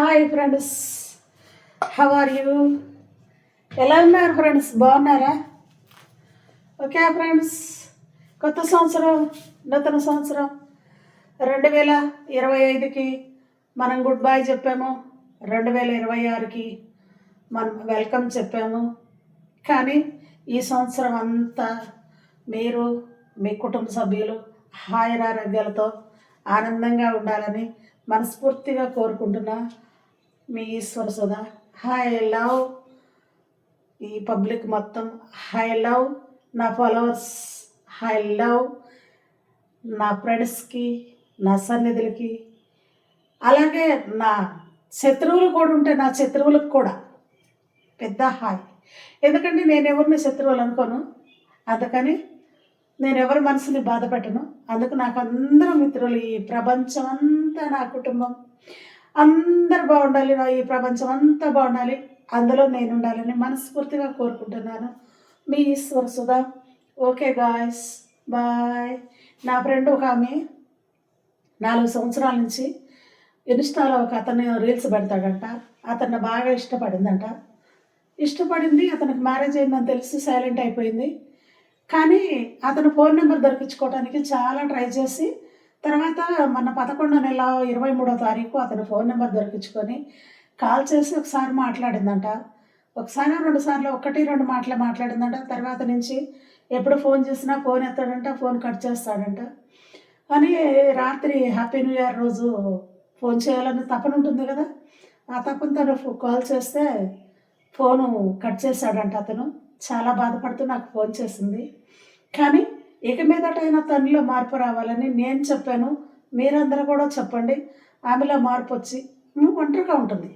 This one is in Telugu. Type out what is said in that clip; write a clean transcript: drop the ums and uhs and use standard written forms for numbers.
Hi friends, how are you? ఎలా ఉన్నారు ఫ్రెండ్స్? బాగున్నారా? ఓకే ఫ్రెండ్స్, కొత్త సంవత్సరం, నూతన సంవత్సరం 2025కి మనం గుడ్ బై చెప్పాము. 2026కి మనం వెల్కమ్ చెప్పాము. కానీ ఈ సంవత్సరం అంతా మీరు మీ కుటుంబ సభ్యులు హాయిరారోగ్యాలతో ఆనందంగా ఉండాలని మనస్ఫూర్తిగా కోరుకుంటున్నా. మీ ఈశ్వర సుధా. ఐ లవ్ ఈ పబ్లిక్ మొత్తం, ఐ లవ్ నా ఫాలోవర్స్, ఐ లవ్ నా ఫ్రెండ్స్కి, నా సన్నిధులకి, అలాగే నా శత్రువులు కూడా ఉంటే నా శత్రువులకు కూడా పెద్ద హాయ్. ఎందుకంటే నేను ఎవరిని శత్రువులు అనుకోను, అందుకని నేను ఎవరి మనసుని బాధ పెట్టను. అందుకు నాకు అందరూ మిత్రులు, ఈ ప్రపంచం అంతా నా కుటుంబం, అందరు బాగుండాలి, నా ఈ ప్రపంచం అంతా బాగుండాలి, అందులో నేను ఉండాలని మనస్ఫూర్తిగా కోరుకుంటున్నాను. మీ Eshwara Sudha. Okay guys, bye. నా ఫ్రెండ్ ఒక ఆమె 4 సంవత్సరాల నుంచి ఇన్స్టాలో ఒక అతను రీల్స్ పెడతాడంట. అతన్ని బాగా ఇష్టపడిందంట. ఇష్టపడింది, అతనికి మ్యారేజ్ అయిందని తెలిసి సైలెంట్ అయిపోయింది. కానీ అతను ఫోన్ నెంబర్ దొరికించుకోవడానికి చాలా ట్రై చేసి తర్వాత మన 11వ నెల 23వ తారీఖు అతను ఫోన్ నెంబర్ దొరికించుకొని కాల్ చేసి ఒకసారి మాట్లాడిందంట. ఒకసారి 2 సార్లు, 1-2 మాటలు మాట్లాడిందంట. తర్వాత నుంచి ఎప్పుడు ఫోన్ చేసినా ఫోన్ ఎత్తాడంట, ఫోన్ కట్ చేస్తాడంట. అని రాత్రి హ్యాపీ న్యూ ఇయర్ రోజు ఫోన్ చేయాలని తపన ఉంటుంది కదా, ఆ తపన తను కాల్ చేస్తే ఫోను కట్ చేశాడంట. అతను చాలా బాధపడుతూ నాకు ఫోన్ చేసింది. కానీ ఇక మీదటైనా తనలో మార్పు రావాలని నేను చెప్పాను. మీరందరూ కూడా చెప్పండి. ఆమెలో మార్పు వచ్చి ఒంటరిగా ఉంటుంది.